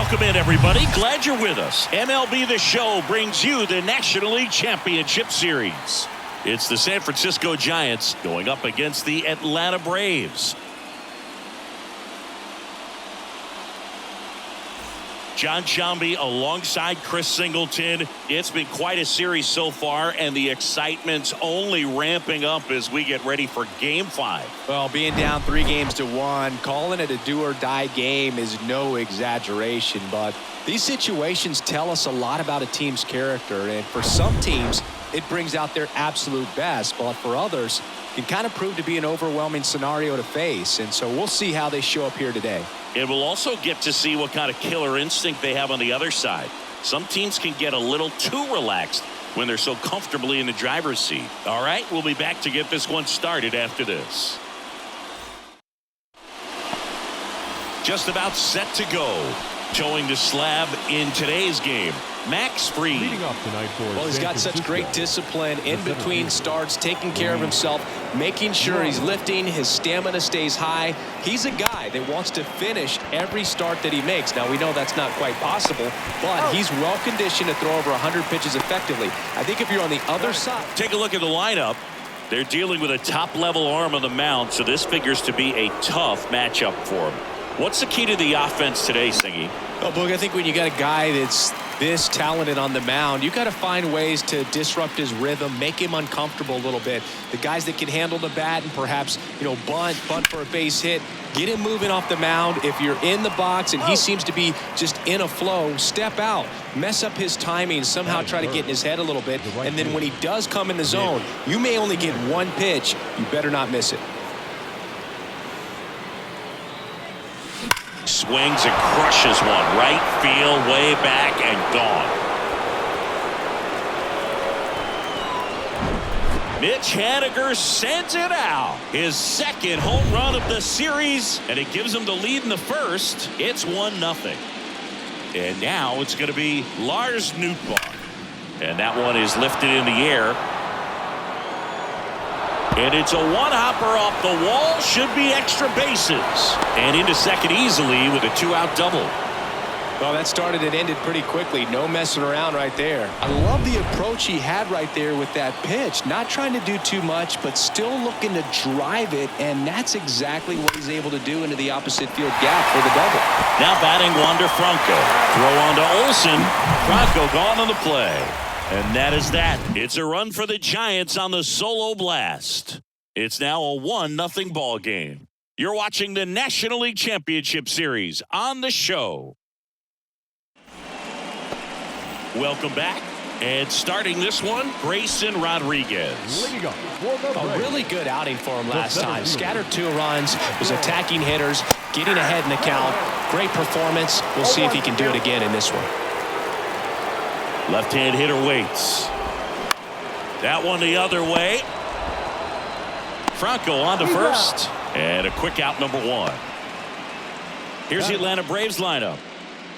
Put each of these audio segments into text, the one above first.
Welcome in, everybody. Glad you're with us. MLB The Show brings you the National League Championship Series. It's the San Francisco Giants going up against the Atlanta Braves. John Sciambi alongside Chris Singleton. It's been quite a series so far, and the excitement's only ramping up as we get ready for Game 5. Well, being down 3-1, calling it a do-or-die game is no exaggeration, but these situations tell us a lot about a team's character, and for some teams, it brings out their absolute best, but for others, it can kind of prove to be an overwhelming scenario to face, and so we'll see how they show up here today. And we'll also get to see what kind of killer instinct they have on the other side. Some teams can get a little too relaxed when they're so comfortably in the driver's seat. All right, we'll be back to get this one started after this. Just about set to go. Towing the slab in today's game, Max Fried. Leading up tonight for well, he's got such great discipline in between starts, taking care of himself, making sure he's lifting, his stamina stays high. He's a guy that wants to finish every start that he makes. Now, we know that's not quite possible, but he's well conditioned to throw over 100 pitches effectively. I think if you're on the other side. Take a look at the lineup. They're dealing with a top-level arm on the mound, so this figures to be a tough matchup for him. What's the key to the offense today, Singy? Well, Boog, I think when you got a guy that's this talented on the mound, you got to find ways to disrupt his rhythm, make him uncomfortable a little bit. The guys that can handle the bat and perhaps, bunt for a base hit, get him moving off the mound. If you're in the box and he seems to be just in a flow, step out, mess up his timing, somehow try to get in his head a little bit. And then when he does come in the zone, you may only get one pitch. You better not miss it. Swings and crushes one. Right field, way back and gone. Mitch Haniger sends it out. His second home run of the series, and it gives him the lead in the first. It's 1-0. And now it's going to be Lars Nootbaar. And that one is lifted in the air. And it's a one-hopper off the wall. Should be extra bases. And into second easily with a 2-out double. Well, that started and ended pretty quickly. No messing around right there. I love the approach he had right there with that pitch. Not trying to do too much, but still looking to drive it. And that's exactly what he's able to do into the opposite field gap for the double. Now batting Wander Franco. Throw on to Olsen. Franco gone on the play. And that is that. It's a run for the Giants on the solo blast. It's now a 1-0 ball game. You're watching the National League Championship Series on the show. Welcome back. And starting this one, Grayson Rodriguez. A really good outing for him last time. Scattered 2 runs, was attacking hitters, getting ahead in the count. Great performance. We'll see if he can do it again in this one. Left-hand hitter waits. That one the other way. Franco on to first. And a quick out, number 1. Here's the Atlanta Braves lineup.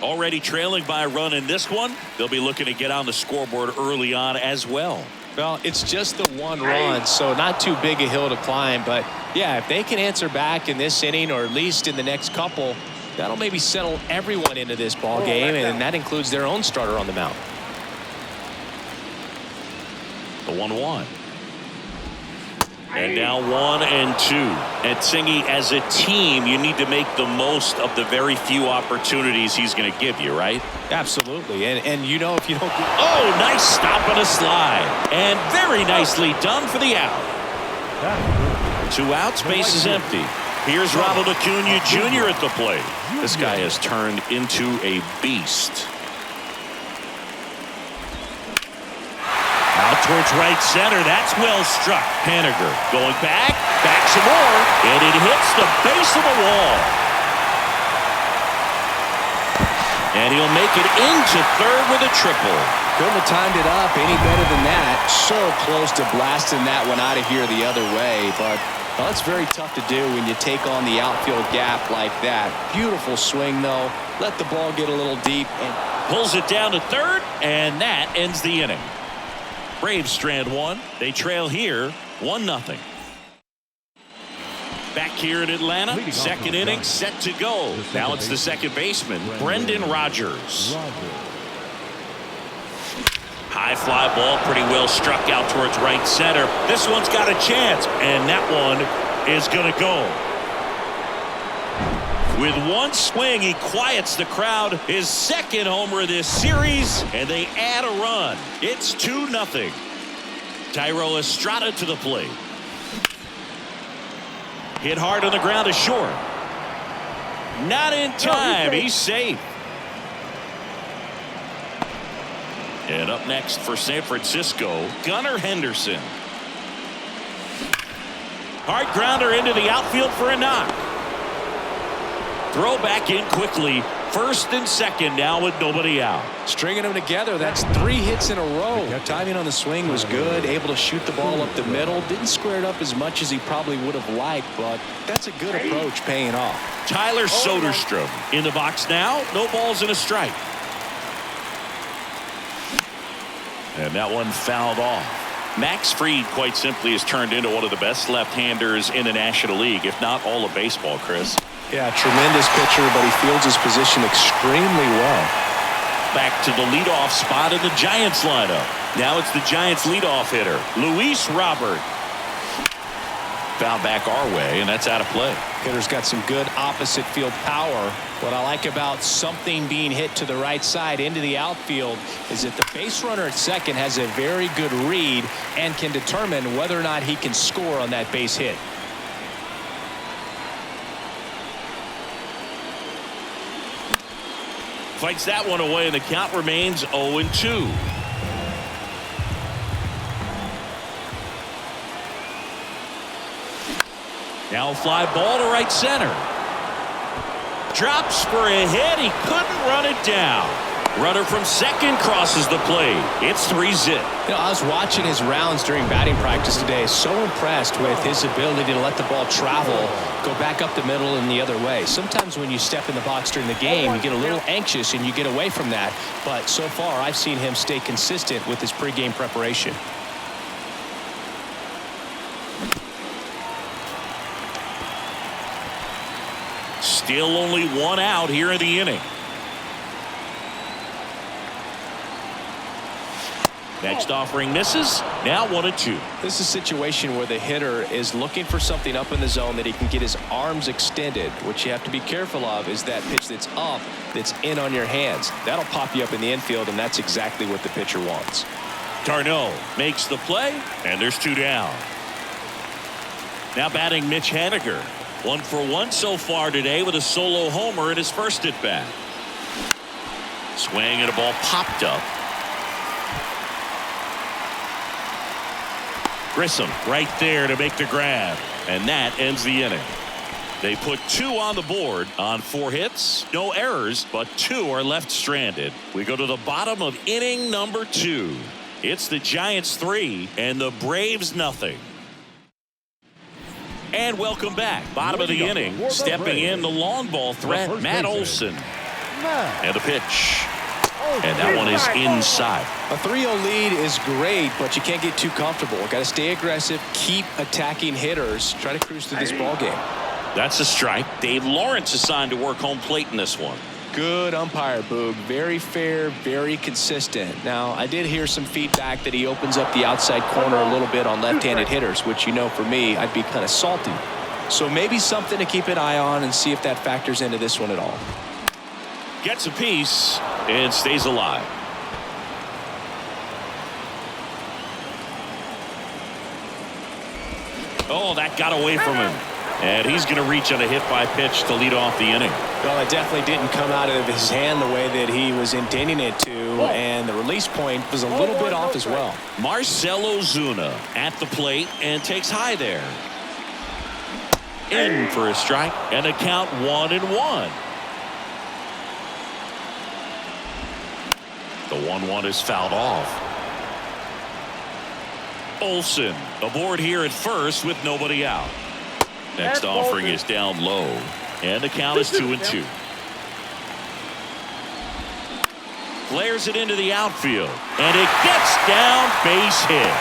Already trailing by a run in this one. They'll be looking to get on the scoreboard early on as well. Well, it's just the 1 run, so not too big a hill to climb. But, yeah, if they can answer back in this inning or at least in the next couple, that'll maybe settle everyone into this ball game, and that includes their own starter on the mound. The 1-1. And now 1-2. And Singy, as a team, you need to make the most of the very few opportunities he's going to give you, right? Absolutely. And if you don't. Oh, nice stop and a slide. And very nicely done for the out. 2 outs, base is empty. Here's Ronald Acuna Jr. at the plate. This guy has turned into a beast. Out towards right center. That's well struck. Haniger going back some more, and it hits the base of the wall. And he'll make it into third with a triple. Couldn't have timed it up any better than that. So close to blasting that one out of here the other way, but well, it's very tough to do when you take on the outfield gap like that. Beautiful swing, though. Let the ball get a little deep. And pulls it down to third, and that ends the inning. Braves strand 1. They trail here 1-0. Back here in Atlanta, second inning set to go. Now it's the second baseman, Brendan Rodgers. High fly ball, pretty well struck out towards right center. This one's got a chance, and that one is going to go. With one swing, he quiets the crowd. His second homer of this series, and they add a run. It's 2-0. Thairo Estrada to the plate. Hit hard on the ground to short. Not in time. He's safe. And up next for San Francisco, Gunnar Henderson. Hard grounder into the outfield for a knock. Throw back in quickly. First and second now with nobody out. Stringing them together. That's 3 hits in a row. Timing on the swing was good. Able to shoot the ball up the middle. Didn't square it up as much as he probably would have liked, but that's a good approach paying off. Tyler Soderstrom in the box now. No balls and a strike. And that one fouled off. Max Fried quite simply has turned into one of the best left-handers in the National League, if not all of baseball, Chris. Yeah, tremendous pitcher, but he fields his position extremely well. Back to the leadoff spot in the Giants lineup. Now it's the Giants leadoff hitter, Luis Robert. Foul back our way, and that's out of play. Hitter's got some good opposite field power. What I like about something being hit to the right side into the outfield is that the base runner at second has a very good read and can determine whether or not he can score on that base hit. Fights that one away, and the count remains 0-2. Now a fly ball to right center. Drops for a hit. He couldn't run it down. Runner from second crosses the plate. It's 3-zip. I was watching his rounds during batting practice today. So impressed with his ability to let the ball travel, go back up the middle and the other way. Sometimes when you step in the box during the game, you get a little anxious and you get away from that. But so far, I've seen him stay consistent with his pregame preparation. Still only one out here in the inning. Next offering misses. Now 1-2. This is a situation where the hitter is looking for something up in the zone that he can get his arms extended. What you have to be careful of is that pitch that's up, that's in on your hands. That'll pop you up in the infield, and that's exactly what the pitcher wants. Tarnot makes the play, and there's 2 down. Now batting Mitch Haniger. 1 for 1 so far today with a solo homer in his first at bat. Swing and a ball popped up. Grissom right there to make the grab, and that ends the inning. They put 2 on the board on 4 hits, no errors, but 2 are left stranded. We go to the bottom of inning number 2. It's the Giants 3 and the Braves nothing. And welcome back. Bottom of the inning, stepping in the long ball threat, Matt Olson. And the pitch. And that one is inside. A 3-0 lead is great, but you can't get too comfortable. Got to stay aggressive, keep attacking hitters, try to cruise through this ball game. That's a strike. Dave Lawrence assigned to work home plate in this one. Good umpire, Boog. Very fair, very consistent. Now, I did hear some feedback that he opens up the outside corner a little bit on left-handed hitters, which, for me, I'd be kind of salty. So maybe something to keep an eye on and see if that factors into this one at all. Gets a piece and stays alive. Oh, that got away from him. And he's going to reach on a hit by pitch to lead off the inning. Well, it definitely didn't come out of his hand the way that he was intending it to, and the release point was a little bit off as well. Marcell Ozuna at the plate and takes high there. In for a strike and a count 1-1. The 1-1 is fouled off. Olson aboard here at first with nobody out. Next offering is down low, and the count is 2-2. Flares it into the outfield, and it gets down, base hit.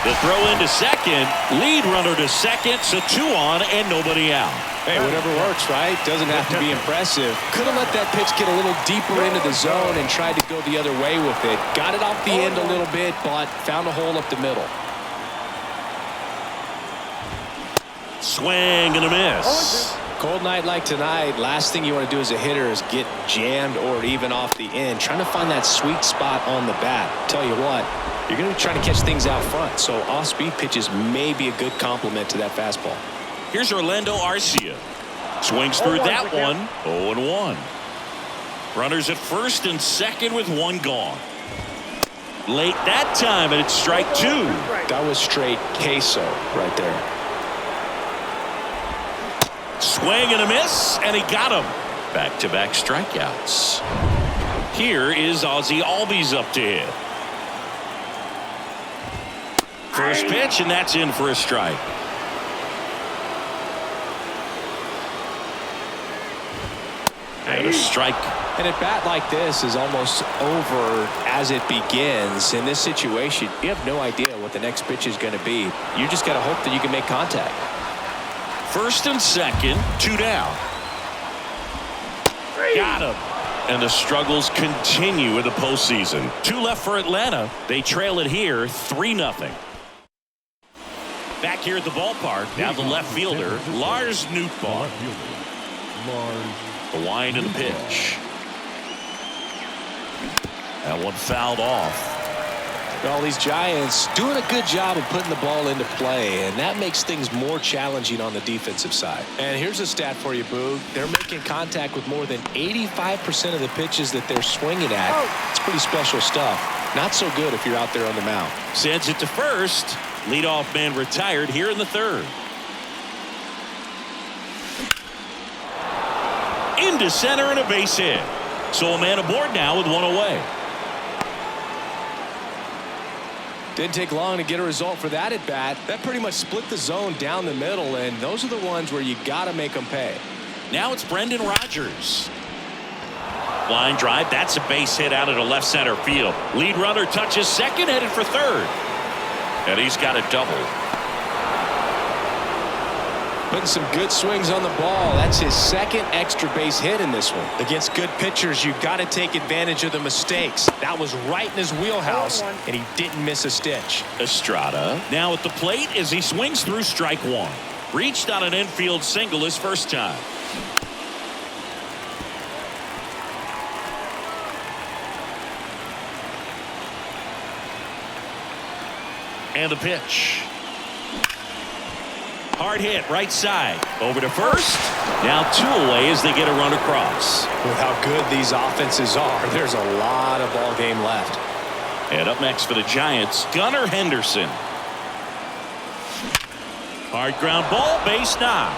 The throw into second. Lead runner to second. So 2 on and nobody out. Hey, whatever works, right? Doesn't have to be impressive. Could have let that pitch get a little deeper into the zone and tried to go the other way with it. Got it off the end a little bit, but found a hole up the middle. Swing and a miss. Cold night like tonight, last thing you want to do as a hitter is get jammed or even off the end. Trying to find that sweet spot on the bat. Tell you what, you're going to be trying to catch things out front, so off-speed pitches may be a good complement to that fastball. Here's Orlando Arcia. Swings through that one. 0-1. Runners at first and second with 1 gone. Late that time, and it's strike 2. That was straight queso right there. Swing and a miss, and he got him. Back-to-back strikeouts. Here is Ozzie Albies up to hit. First pitch, and that's in for a strike. And a strike. And at bat like this is almost over as it begins. In this situation, you have no idea what the next pitch is going to be. You just got to hope that you can make contact. First and second, 2 down. Got him. And the struggles continue in the postseason. 2 left for Atlanta. They trail it here 3-0. Back here at the ballpark, now the left fielder, Lars Nootbaar. The wind and the pitch. That one fouled off. Well, these Giants doing a good job of putting the ball into play, and that makes things more challenging on the defensive side. And here's a stat for you, Boog. They're making contact with more than 85% of the pitches that they're swinging at. It's pretty special stuff. Not so good if you're out there on the mound. Sends it to first. Leadoff man retired here in the 3rd. Into center and a base hit. So a man aboard now with 1 away. Didn't take long to get a result for that at bat. That pretty much split the zone down the middle, and those are the ones where you got to make them pay. Now it's Brendan Rodgers. Line drive. That's a base hit out into left center field. Lead runner touches second, headed for third. And he's got a double. Putting some good swings on the ball. That's his 2nd extra base hit in this one. Against good pitchers, you've got to take advantage of the mistakes. That was right in his wheelhouse, and he didn't miss a stitch. Estrada now at the plate as he swings through strike 1. Reached on an infield single his first time. And the pitch. Hard hit right side. Over to first. Now 2 away as they get a run across. With how good these offenses are, there's a lot of ball game left. And up next for the Giants, Gunnar Henderson. Hard ground ball, base knock.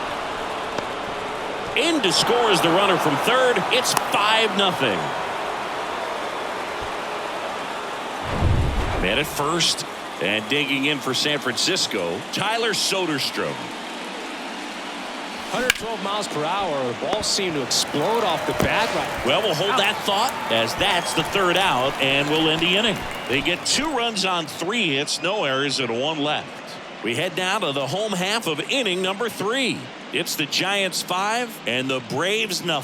In to score is the runner from third. It's 5-0. Man at first. And digging in for San Francisco, Tyler Soderstrom. 112 miles per hour. The ball seemed to explode off the bat. Well, we'll hold that thought as that's the 3rd out, and we'll end the inning. They get 2 runs on 3 hits, no errors, and 1 left. We head down to the home half of inning number 3. It's the Giants 5 and the Braves 0.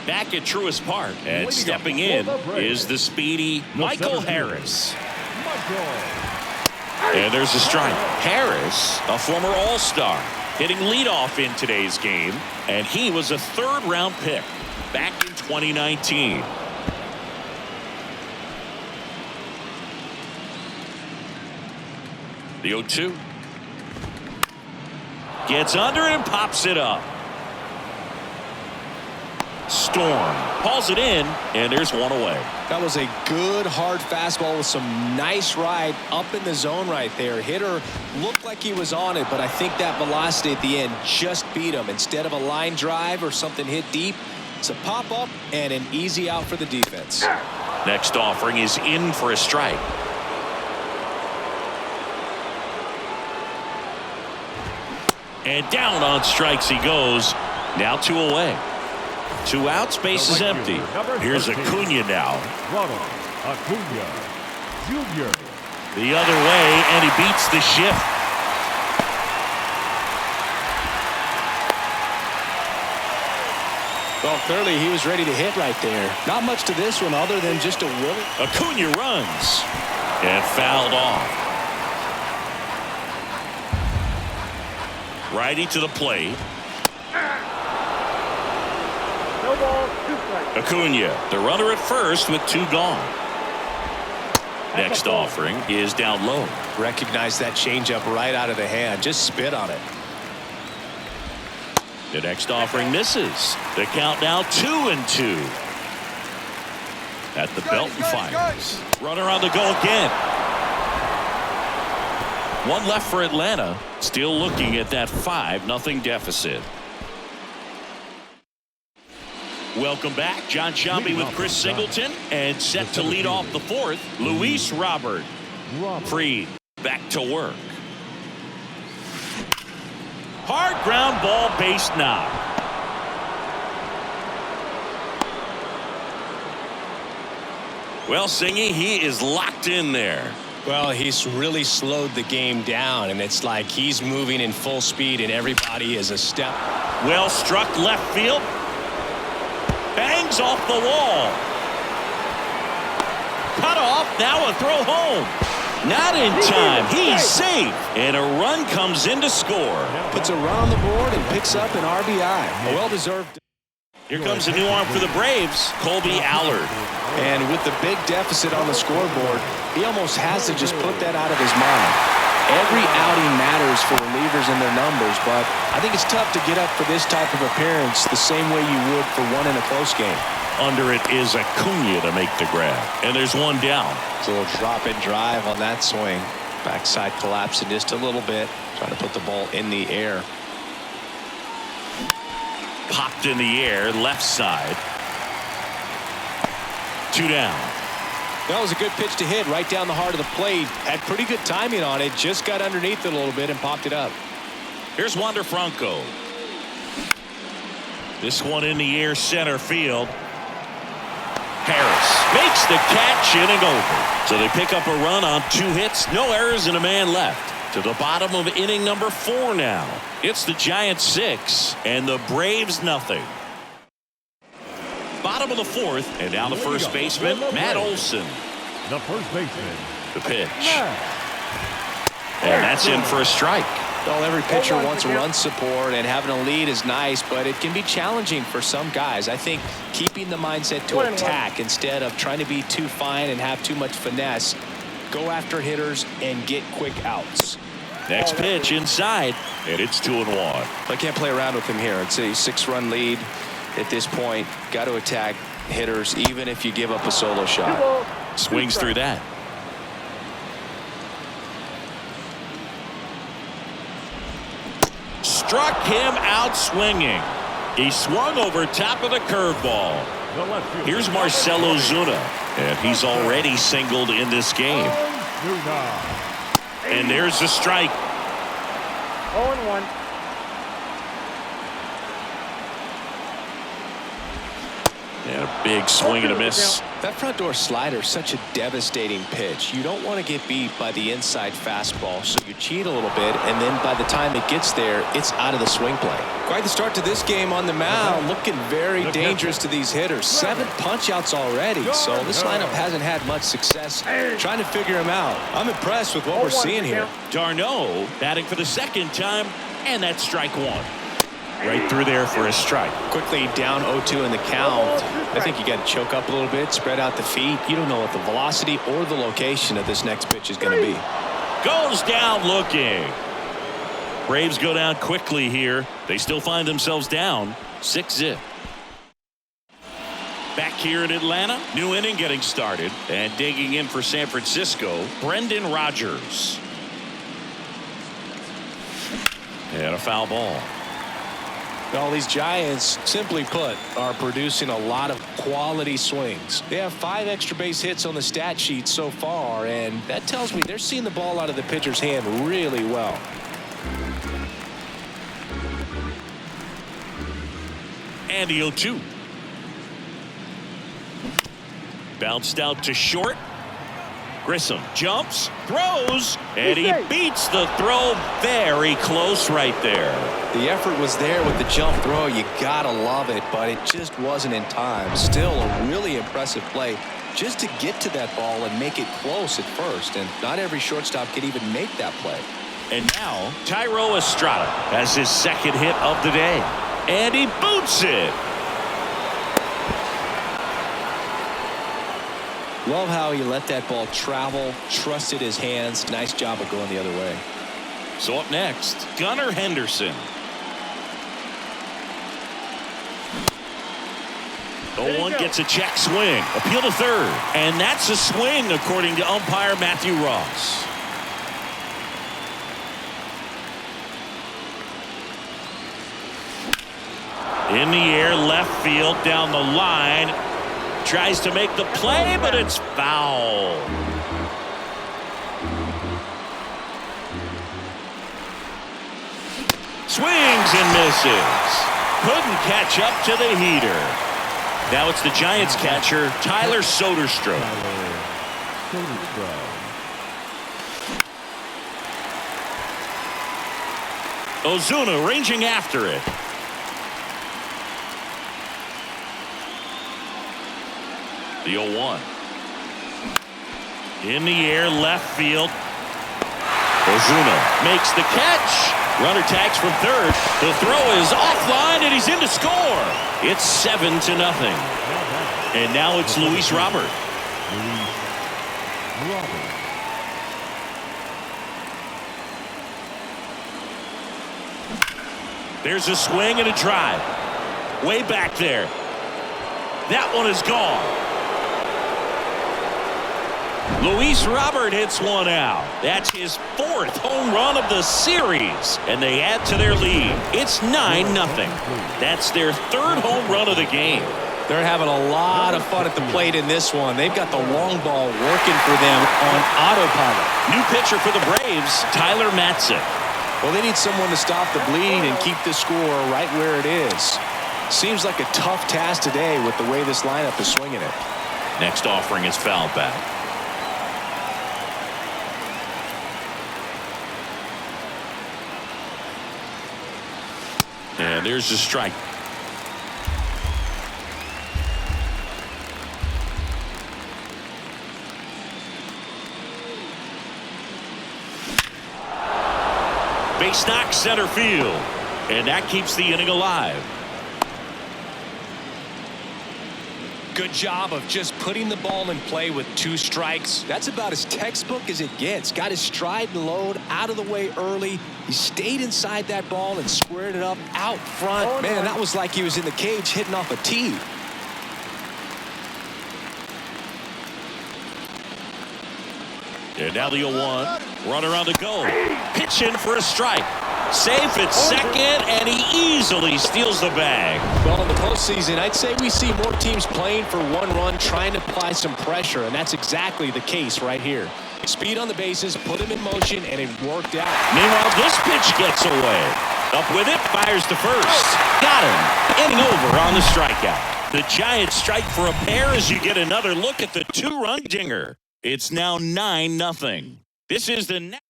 Back at Truist Park, and stepping in is the speedy Michael Harris. And there's a strike. Harris, a former All-Star, hitting leadoff in today's game, and he was a 3rd-round pick back in 2019. The 0-2. Gets under it and pops it up. Storm hauls it in, and there's 1 away. That was a good hard fastball with some nice ride up in the zone right there. Hitter looked like he was on it, but I think that velocity at the end just beat him. Instead of a line drive or something hit deep, it's a pop up and an easy out for the defense. Next offering is in for a strike. And down on strikes he goes. Now 2 away. 2 outs, base is empty. Here's Acuna now. Ronald Acuna Jr. The other way, and he beats the shift. Well, clearly he was ready to hit right there. Not much to this one other than just a will. Acuna runs and fouled off. Righty to the plate. No ball, 2 strikes. Acuna, the runner at first with 2 gone. Next offering is down low. Recognize that changeup right out of the hand. Just spit on it. The next offering misses. The count now 2-2. At the belt and fires. Runner on the go again. One left for Atlanta. Still looking at that 5-0 deficit. Welcome back. John Shambi with Chris Singleton. And set to lead off the 4th, Luis Robert. Freed back to work. Hard ground ball, base knock. Well, Singy, he is locked in there. Well, he's really slowed the game down, and it's like he's moving in full speed, and everybody is a step. Well struck left field. Bangs off the wall. Cut off, now a throw home. Not in time. He's safe. And a run comes in to score. Puts a run on the board and picks up an RBI. A well-deserved. Here comes a new arm for the Braves, Colby Allard. And with the big deficit on the scoreboard, he almost has to just put that out of his mind. Every outing matters for relievers and their numbers, but I think it's tough to get up for this type of appearance the same way you would for one in a close game. Under it is Acuna to make the grab. And there's one down. It's a little drop and drive on that swing. Backside collapsing just a little bit. Trying to put the ball in the air. Popped in the air, left side. 2 down. That was a good pitch to hit right down the heart of the plate. Had pretty good timing on it. Just got underneath it a little bit and popped it up. Here's Wander Franco. This one in the air, center field. Harris makes the catch, inning over. So they pick up a run on 2 hits, no errors, and a man left. To the bottom of inning number 4 now. It's the Giants 6 and the Braves nothing. Bottom of the 4th, and now the first baseman, Matt Olson. The first baseman. The pitch. And that's in for a strike. Well, every pitcher wants run support, and having a lead is nice, but it can be challenging for some guys. I think keeping the mindset to attack instead of trying to be too fine and have too much finesse, go after hitters and get quick outs. Next pitch inside, and it's 2-1. I can't play around with him here. It's a 6-run lead at this point. Got to attack hitters even if you give up a solo shot. Swings through that. Struck him out swinging. He swung over top of the curveball. Here's Marcell Ozuna, and he's already singled in this game. And there's the strike. 0-1. And a big swing and a miss. That front door slider is such a devastating pitch. You don't want to get beat by the inside fastball, so you cheat a little bit, and then by the time it gets there, it's out of the swing play. Quite the start to this game on the mound, looking very dangerous to these hitters. 7 punch-outs already, so this lineup hasn't had much success trying to figure him out. I'm impressed with what we're seeing here. Darno batting for the 2nd time, and that's strike 1. Right through there for a strike. Quickly down 0-2 in the count. I think you got to choke up a little bit, spread out the feet. You don't know what the velocity or the location of this next pitch is going to be. Goes down looking. Braves go down quickly here. They still find themselves down 6-0. Back here in Atlanta, new inning getting started, and digging in for San Francisco, Brendan Rodgers. And a foul ball. Well, these Giants, simply put, are producing a lot of quality swings. They have 5 extra base hits on the stat sheet so far, and that tells me they're seeing the ball out of the pitcher's hand really well. And the 0-2. Bounced out to short. Grissom jumps, throws, and he beats the throw very close right there. The effort was there with the jump throw. You gotta love it, but it just wasn't in time. Still a really impressive play just to get to that ball and make it close at first, and not every shortstop can even make that play. And now Tyro Estrada has his second hit of the day, and he boots it. Love how he let that ball travel, trusted his hands. Nice job of going the other way. So up next, Gunnar Henderson. 0-1 gets a check swing. Appeal to third. And that's a swing according to umpire Matthew Ross. In the air, left field, down the line. Tries to make the play, but it's foul. Swings and misses. Couldn't catch up to the heater. Now it's the Giants catcher, Tyler Soderstrom. Ozuna ranging after it. The 0-1. In the air, left field. Ozuna makes the catch. Runner tags from third. The throw is offline, and he's in to score. It's 7-0. And now it's Luis Robert. There's a swing and a drive. Way back there. That one is gone. Luis Robert hits one out. That's his fourth home run of the series, and they add to their lead. It's 9-0. That's their third home run of the game. They're having a lot of fun at the plate in this one. They've got the long ball working for them on autopilot. New pitcher for the Braves, Tyler Matzek. Well, they need someone to stop the bleeding and keep the score right where it is. Seems like a tough task today with the way this lineup is swinging it. Next offering is foul back. And there's the strike. Base knock center field. And that keeps the inning alive. Good job of just putting the ball in play with 2 strikes. That's about as textbook as it gets. Got his stride and load out of the way early. He stayed inside that ball and squared it up out front. Man, that was like he was in the cage hitting off a tee. And now the 0-1. Runner on the go. Pitch in for a strike. Safe at second, and he easily steals the bag. Well, in the postseason, I'd say we see more teams playing for 1 run, trying to apply some pressure, and that's exactly the case right here. Speed on the bases, put him in motion, and it worked out. Meanwhile, this pitch gets away. Up with it, fires to first. Got him. Inning over on the strikeout. The Giants strike for a pair as you get another look at the 2-run dinger. It's now 9-0. This is the next.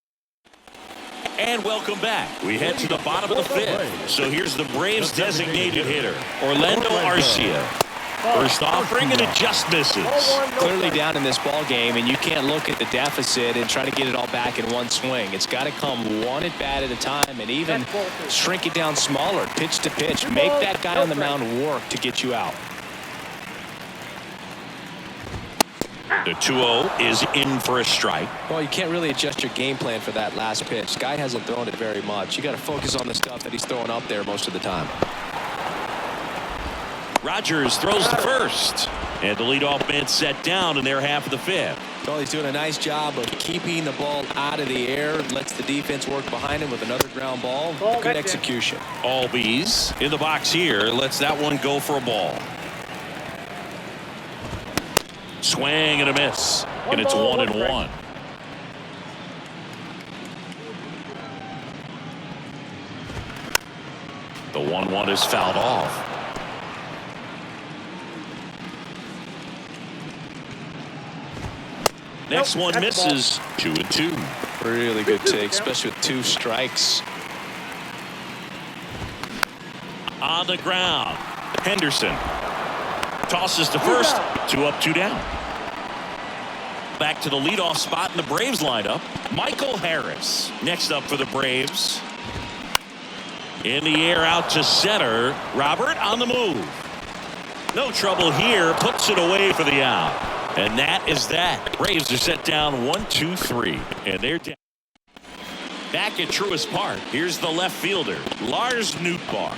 And welcome back. We head to the bottom of the 5th. So here's the Braves designated hitter, Orlando Arcia. First offering, and it just misses. Clearly down in this ball game, and you can't look at the deficit and try to get it all back in one swing. It's got to come one at bat at a time, and even shrink it down smaller, pitch to pitch. Make that guy on the mound work to get you out. The 2-0 is in for a strike. Well, you can't really adjust your game plan for that last pitch. Guy hasn't thrown it very much. You got to focus on the stuff that he's throwing up there most of the time. Rogers throws to first, and the leadoff man set down in their half of the 5th. Well, he's doing a nice job of keeping the ball out of the air. Lets the defense work behind him with another ground ball. Good execution. Albies in the box here. Lets that one go for a ball. Swing and a miss, and it's 1-1. The 1-1 is fouled off. Next Nope, one that's the ball. misses. 2-2. Really good take, especially with 2 strikes. On the ground. Henderson tosses to first. 2 up, 2 down. Back to the leadoff spot in the Braves lineup. Michael Harris next up for the Braves. In the air out to center. Robert on the move. No trouble here. Puts it away for the out. And that is that. Braves are set down 1-2-3. And they're down. Back at Truist Park. Here's the left fielder, Lars Nootbaar.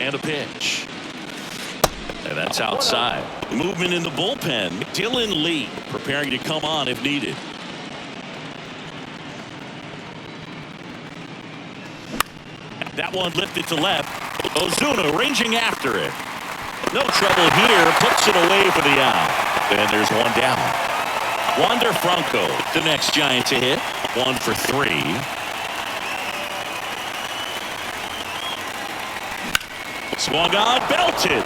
And a pitch. And that's outside. Movement in the bullpen. Dylan Lee preparing to come on if needed. That one lifted to left. Ozuna ranging after it. No trouble here. Puts it away for the out. And there's one down. Wander Franco, the next Giant to hit. 1 for 3. Swung on, belted.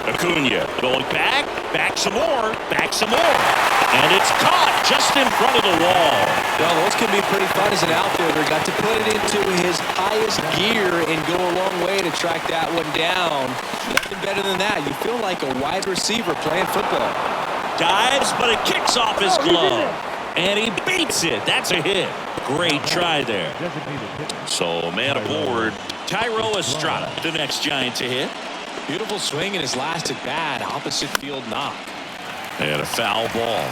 Acuna going back some more, and it's caught just in front of the wall. Well, those can be pretty fun as an outfielder. Got to put it into his highest gear and go a long way to track that one down. Nothing better than that. You feel like a wide receiver playing football. Dives, but it kicks off his glove, and he beats it. That's a hit. Great try there. So man aboard. Tyro Estrada, the next Giant to hit. Beautiful swing in his last at bat. Opposite field knock. And a foul ball.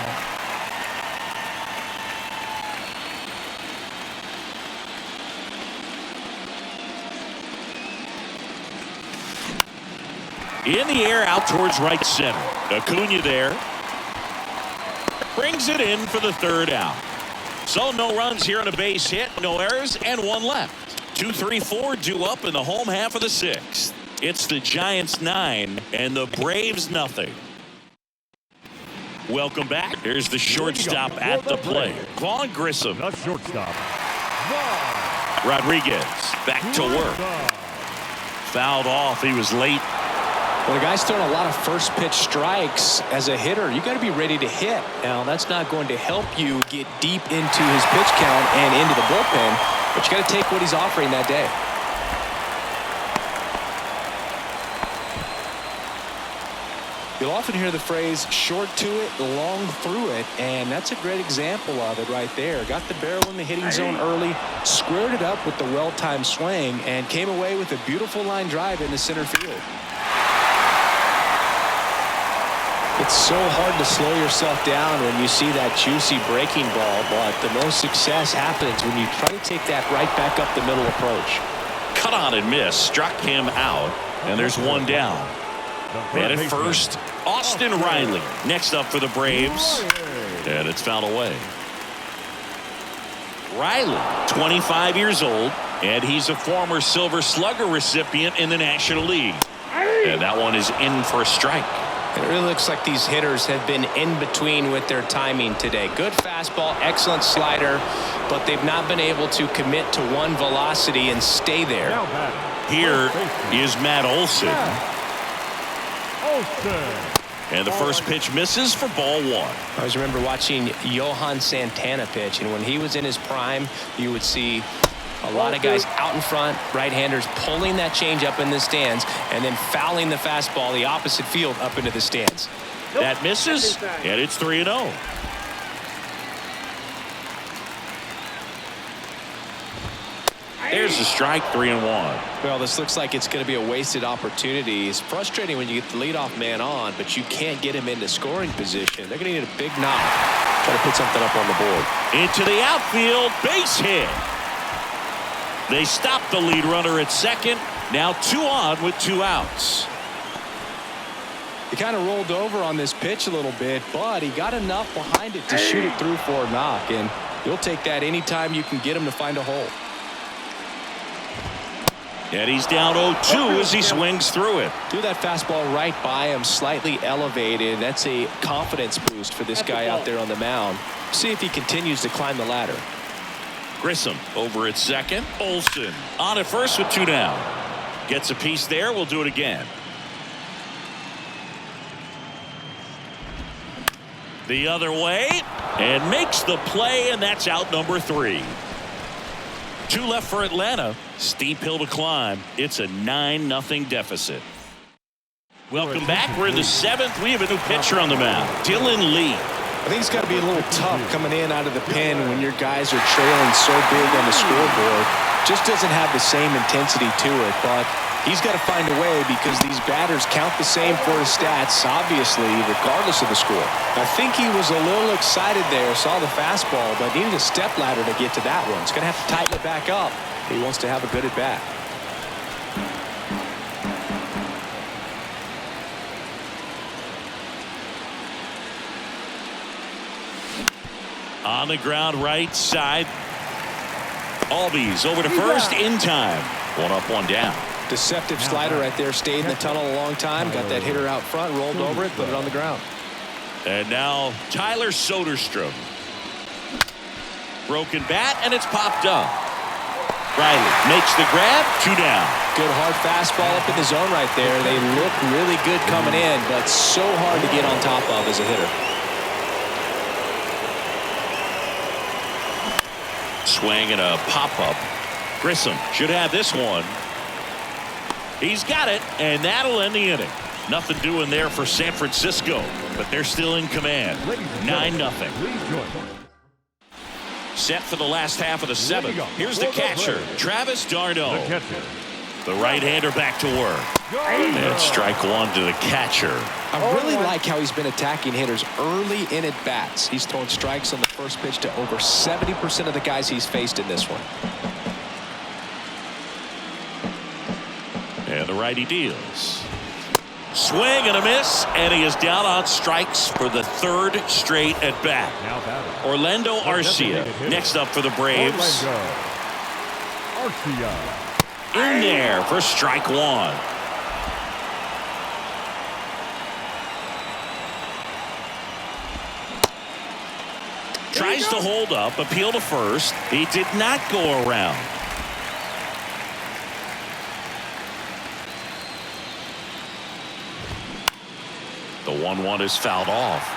In the air out towards right center. Acuna there. Brings it in for the 3rd out. So no runs here on a base hit, no errors, and 1 left. 2, 3, 4 due up in the home half of the 6th. It's the Giants 9 and the Braves nothing. Welcome back. Here's the shortstop at the plate. Vaughn Grissom. The shortstop. Rodriguez back to work. Fouled off. He was late. When a guy's throwing a lot of first pitch strikes as a hitter, you got to be ready to hit. Now, that's not going to help you get deep into his pitch count and into the bullpen, but you got to take what he's offering that day. You'll often hear the phrase short to it, long through it, and that's a great example of it right there. Got the barrel in the hitting zone early, squared it up with the well-timed swing, and came away with a beautiful line drive into center field. It's so hard to slow yourself down when you see that juicy breaking ball, but the most success happens when you try to take that right back up the middle approach. Cut on and miss. Struck him out, and there's 1 down. Man at first, Austin Riley next up for the Braves, and it's fouled away. Riley, 25 years old, and he's a former Silver Slugger recipient in the National League. And that one is in for a strike. It really looks like these hitters have been in between with their timing today. Good fastball, excellent slider, but they've not been able to commit to one velocity and stay there. Here is Matt Olson. And the first pitch misses for ball 1. I always remember watching Johan Santana pitch, and when he was in his prime, you would see a lot of guys out in front, right-handers pulling that change up in the stands and then fouling the fastball the opposite field up into the stands. That misses, and it's 3-0. There's the strike, 3-1. Well, this looks like it's going to be a wasted opportunity. It's frustrating when you get the leadoff man on, but you can't get him into scoring position. They're going to need a big knock. Try to put something up on the board. Into the outfield, base hit. They stop the lead runner at second. Now 2 on with 2 outs. He kind of rolled over on this pitch a little bit, but he got enough behind it to shoot it through for a knock, and you'll take that anytime you can get him to find a hole. And he's down 0-2 as he swings through it. Threw that fastball right by him, slightly elevated. That's a confidence boost for this guy out there on the mound. See if he continues to climb the ladder. Grissom over at second. Olson on at first with 2 down. Gets a piece there. We'll do it again. The other way and makes the play, and that's out number 3. 2 left for Atlanta. Steep hill to climb. It's a 9-0 deficit. Welcome back. We're in the 7th. We have a new pitcher on the mound, Dylan Lee. I think it's got to be a little tough coming in out of the pen when your guys are trailing so big on the scoreboard. Just doesn't have the same intensity to it, but he's got to find a way because these batters count the same for his stats, obviously, regardless of the score. I think he was a little excited there, saw the fastball, but needed a step ladder to get to that one. He's going to have to tighten it back up. He wants to have a good at bat. On the ground, right side. Albies over to first in time. 1 up, 1 down. Deceptive slider right there. Stayed in the tunnel a long time. Got that hitter out front, rolled over it, put it on the ground. And now Tyler Soderstrom. Broken bat, and it's popped up. Riley makes the grab. 2 down. Good hard fastball up in the zone right there. They look really good coming in, but so hard to get on top of as a hitter. Swing and a pop-up. Grissom should have this one. He's got it, and that'll end the inning. Nothing doing there for San Francisco, but they're still in command. 9-0. Set for the last half of the 7th. Here's the catcher, Travis d'Arnaud. The right-hander back to work. And strike 1 to the catcher. I really like how he's been attacking hitters early in at bats. He's thrown strikes on the first pitch to over 70% of the guys he's faced in this one. And the righty deals. Swing and a miss, and he is down on strikes for the 3rd straight at bat. Orlando Arcia next up for the Braves. In there for strike 1. Tries to hold up, appeal to first. He did not go around. The 1-1 is fouled off.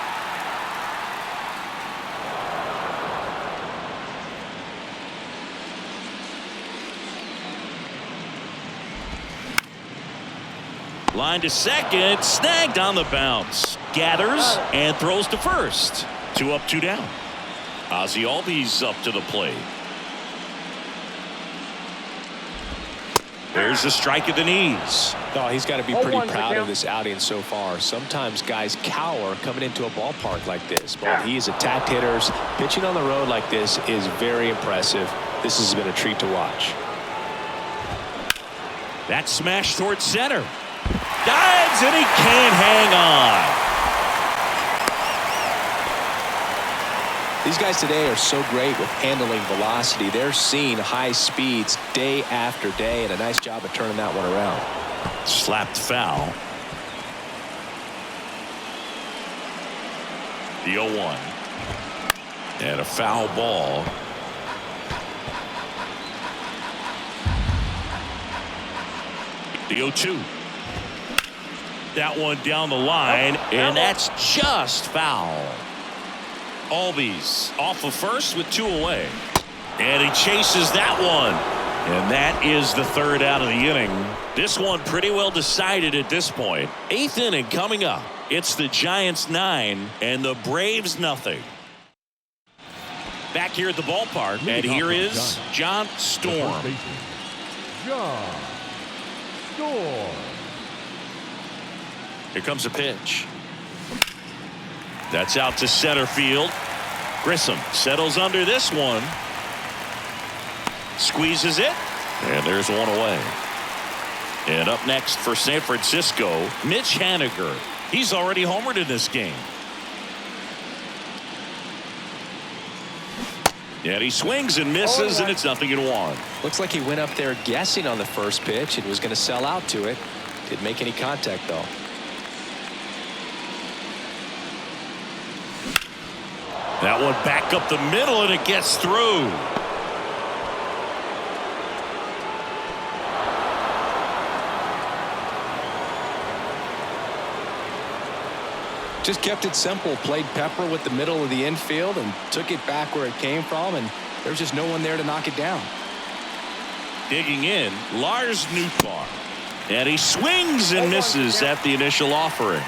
Line to second, snagged on the bounce. Gathers and throws to first. 2 up, 2 down. Ozzie Albies up to the plate. There's a strike at the knees. Oh, he's got to be pretty proud of this outing so far. Sometimes guys cower coming into a ballpark like this, but he's attacked hitters. Pitching on the road like this is very impressive. This has been a treat to watch. That smash towards center. Dives, and he can't hang on. These guys today are so great with handling velocity. They're seeing high speeds day after day, and a nice job of turning that one around. Slapped foul. The 0-1. And a foul ball. The 0-2. That one down the line, and that's just foul. Albies off of first with 2 away. And he chases that one. And that is the 3rd out of the inning. This one pretty well decided at this point. 8th inning coming up. It's the Giants 9 and the Braves nothing. Back here at the ballpark, and here is John Storm. John Storm. Here comes a pitch. That's out to center field. Grissom settles under this one. Squeezes it. And there's one away. And up next for San Francisco, Mitch Haniger. He's already homered in this game. And he swings and misses, and it's 0-1. Looks like he went up there guessing on the first pitch and was going to sell out to it. Didn't make any contact, though. That one back up the middle, and it gets through. Just kept it simple, played pepper with the middle of the infield and took it back where it came from, and there was just no one there to knock it down. Digging in, Lars Nootbaar. And he swings and misses at the initial offering.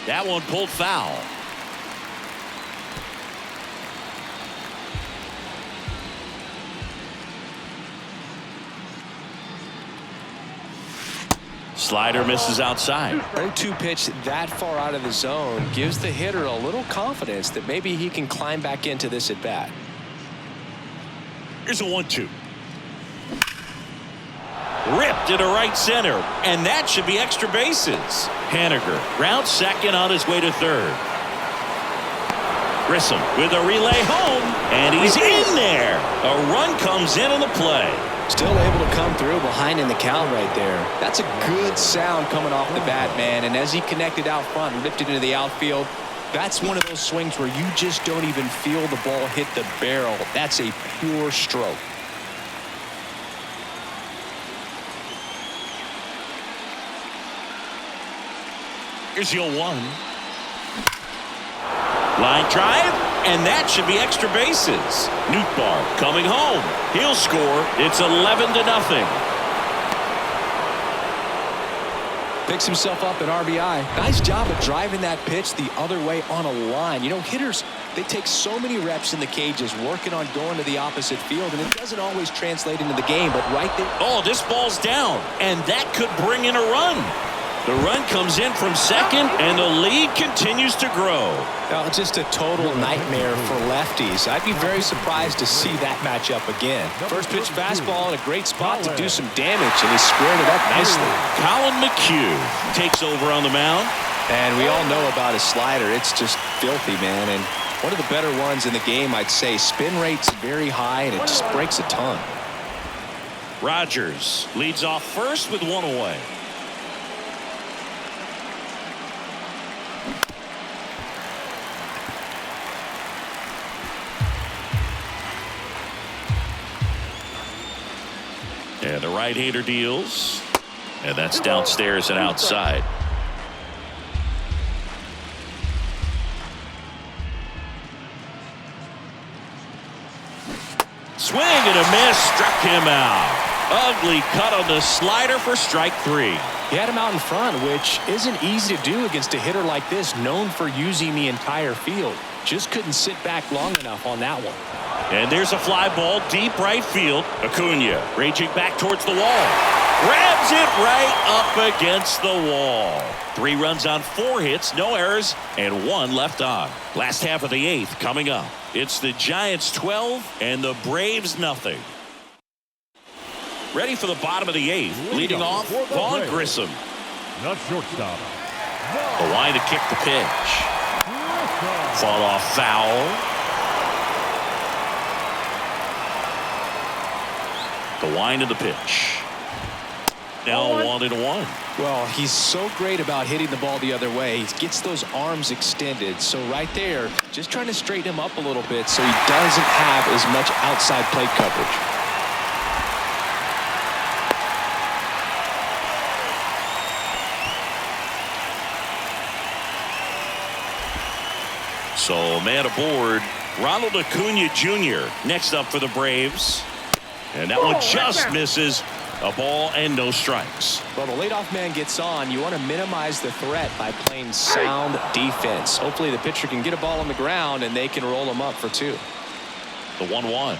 That one pulled foul. Slider misses outside. 0-2 pitch that far out of the zone gives the hitter a little confidence that maybe he can climb back into this at bat. Here's a 1-2. Ripped into right center, and that should be extra bases. Haniger rounds second on his way to third. Grissom with a relay home, and he's in there. A run comes in the play. Still able to come through behind in the count right there. That's a good sound coming off the bat, man. And as he connected out front and ripped it into the outfield, that's one of those swings where you just don't even feel the ball hit the barrel. That's a pure stroke. Here's your 1. Line drive, and that should be extra bases. Nootbaar coming home. He'll score. It's 11-0. Picks himself up an RBI. Nice job of driving that pitch the other way on a line. You know, hitters, they take so many reps in the cages working on going to the opposite field, and it doesn't always translate into the game, but right there. Oh, this ball's down, and that could bring in a run. The run comes in from second, and the lead continues to grow. Now, just a total nightmare for lefties. I'd be very surprised to see that matchup again. First pitch fastball in a great spot to do some damage, and he squared it up nicely. Colin McHugh takes over on the mound. And we all know about his slider. It's just filthy, man. And one of the better ones in the game, I'd say. Spin rate's very high, and it just breaks a ton. Rogers leads off first with 1 away. And the right-hander deals. And that's downstairs and outside. Swing and a miss. Struck him out. Ugly cut on the slider for strike 3. He had him out in front, which isn't easy to do against a hitter like this, known for using the entire field. Just couldn't sit back long enough on that one. And there's a fly ball deep right field. Acuna raging back towards the wall. Grabs it right up against the wall. 3 runs on 4 hits, no errors, and 1 left on. Last half of the 8th coming up. It's the Giants 12 and the Braves nothing. Ready for the bottom of the 8th. Leading off, Vaughn Grissom. The shortstop. The line to kick the pitch. Fought off foul. The wind of the pitch. Now 1-1. Well, he's so great about hitting the ball the other way. He gets those arms extended. So right there, just trying to straighten him up a little bit so he doesn't have as much outside plate coverage. So man aboard, Ronald Acuna Jr. next up for the Braves. And that one just misses. A ball and no strikes. Well, the leadoff man gets on. You want to minimize the threat by playing sound defense. Hopefully the pitcher can get a ball on the ground and they can roll him up for 2. The 1-1.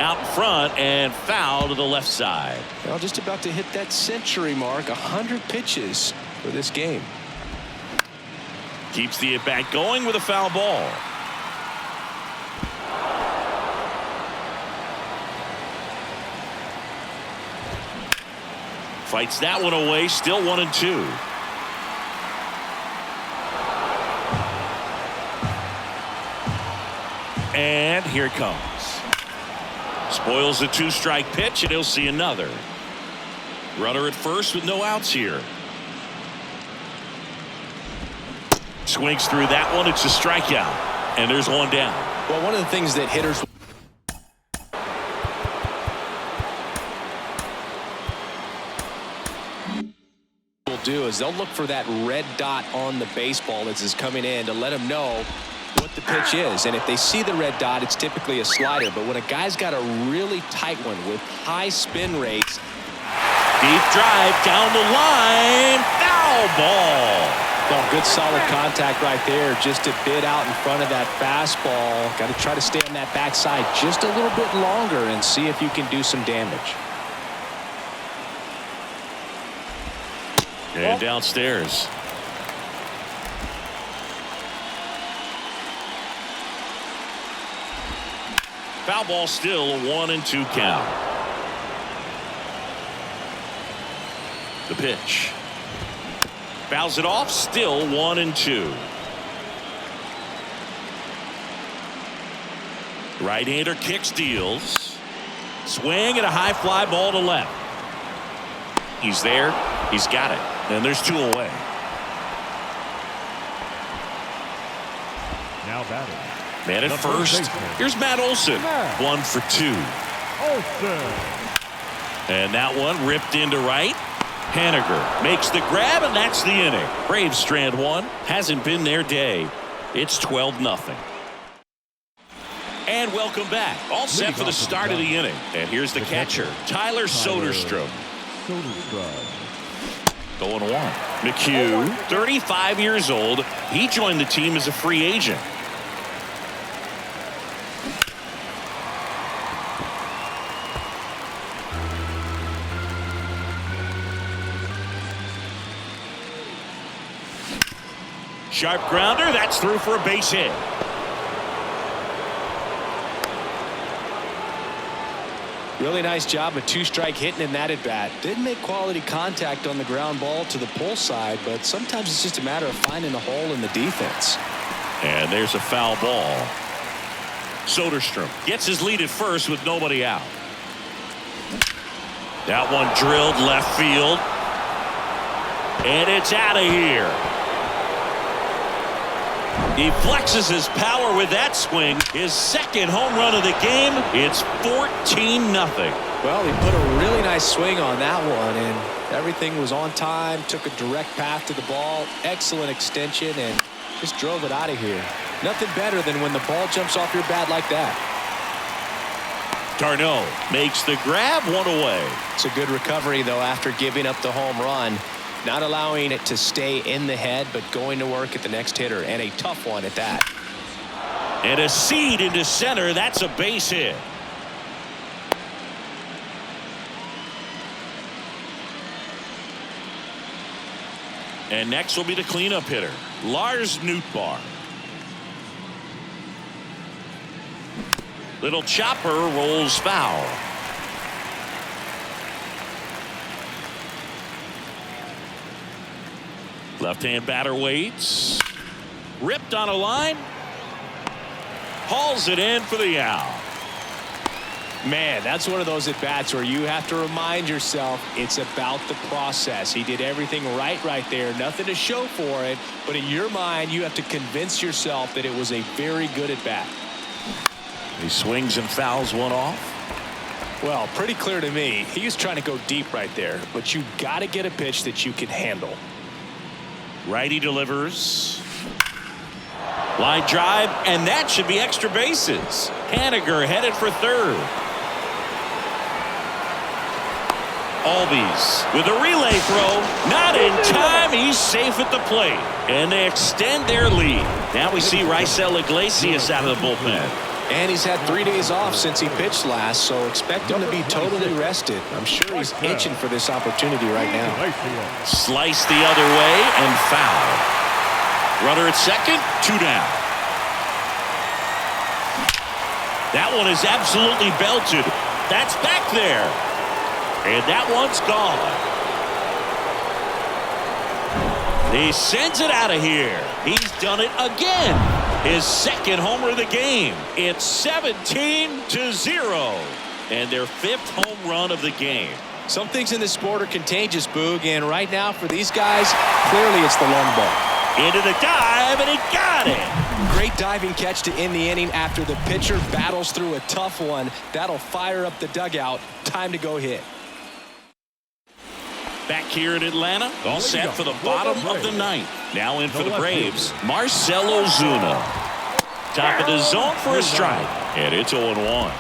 Out in front and foul to the left side. Well, just about to hit that century mark. 100 pitches for this game. Keeps the at-bat going with a foul ball. Fights that one away, still 1-2. And here it comes. Spoils the 2-strike pitch, and he'll see another. Runner at first with no outs here. Swings through that one. It's a strikeout. And there's 1 down. do is they'll look for that red dot on the baseball as it's coming in to let them know what the pitch is. And if they see the red dot, it's typically a slider. But when a guy's got a really tight one with high spin rates. Deep drive down the line. Foul ball. Oh, good solid contact right there. Just a bit out in front of that fastball. Got to try to stay on that backside just a little bit longer and see if you can do some damage. And downstairs. Foul ball, still a 1-2 count. The pitch. Fouls it off, still 1-2. Right-hander kicks, deals. Swing and a high fly ball to left. He's there. He's got it. And there's 2 away. Now batting. Man at first. Here's Matt Olson. 1 for 2. Olson. And that one ripped into right. Haniger makes the grab, and that's the inning. Braves strand 1. Hasn't been their day. It's 12-0. And welcome back. All set for the start of the inning. And here's the catcher, Tyler Soderstrom. Going 1. McHugh, 35 years old. He joined the team as a free agent. Sharp grounder. That's through for a base hit. Really nice job of 2-strike hitting in that at bat. Didn't make quality contact on the ground ball to the pull side, but sometimes it's just a matter of finding a hole in the defense. And there's a foul ball. Soderstrom gets his lead at first with nobody out. That one drilled left field. And it's out of here. He flexes his power with that swing. His second home run of the game. It's 14-0. Well, he put a really nice swing on that one, and everything was on time. Took a direct path to the ball. Excellent extension, and just drove it out of here. Nothing better than when the ball jumps off your bat like that. Tarno makes the grab, 1 away. It's a good recovery, though, after giving up the home run. Not allowing it to stay in the head, but going to work at the next hitter, and a tough one at that. And a seed into center. That's a base hit. And next will be the cleanup hitter, Lars Nootbaar. Little chopper rolls foul. Left-hand batter waits. Ripped on a line. Hauls it in for the out. Man, that's one of those at-bats where you have to remind yourself it's about the process. He did everything right there. Nothing to show for it. But in your mind, you have to convince yourself that it was a very good at-bat. He swings and fouls one off. Well, pretty clear to me. He was trying to go deep right there. But you got to get a pitch that you can handle. Righty delivers. Line drive, and that should be extra bases. Haniger headed for third. Albies with a relay throw. Not in time. He's safe at the plate. And they extend their lead. Now we see Raisel Iglesias out of the bullpen. And he's had 3 days off since he pitched last, so expect him to be totally rested. I'm sure he's itching for this opportunity right now. Slice the other way and foul. Runner at second, 2 down. That one is absolutely belted. That's back there. And that one's gone. He sends it out of here. He's done it again. His second homer of the game. It's 17-0. And their 5th home run of the game. Some things in this sport are contagious, Boog, and right now for these guys, clearly it's the long ball. Into the dive, and he got it. Great diving catch to end the inning after the pitcher battles through a tough one. That'll fire up the dugout. Time to go hit. Back here in Atlanta, all set for the bottom of the ninth. Now in for the Braves, Marcell Ozuna. Top of the zone for a strike, and it's 0-1.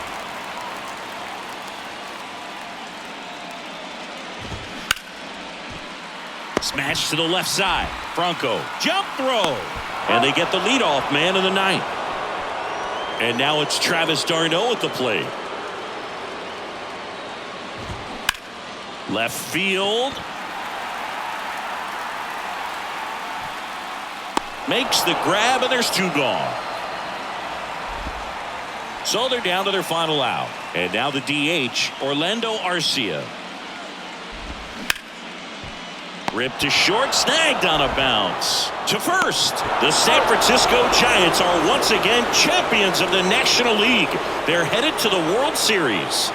Smash to the left side. Franco, jump throw. And they get the leadoff man in the ninth. And now it's Travis d'Arnaud at the plate. Left field. Makes the grab, and there's 2 gone. So they're down to their final out. And now the DH, Orlando Arcia. Ripped to short, snagged on a bounce. To first, the San Francisco Giants are once again champions of the National League. They're headed to the World Series.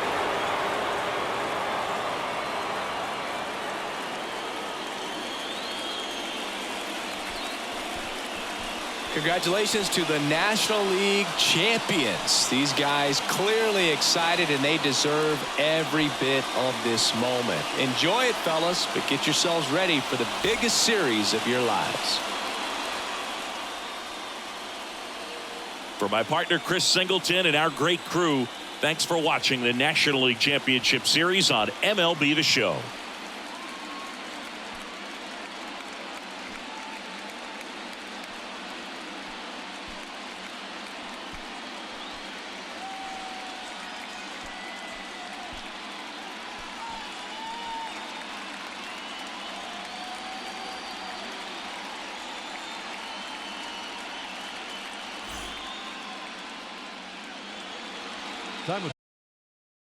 Congratulations to the National League champions. These guys clearly excited, and they deserve every bit of this moment. Enjoy it, fellas, but get yourselves ready for the biggest series of your lives. For my partner Chris Singleton and our great crew, thanks for watching the National League Championship Series on MLB The Show. Time of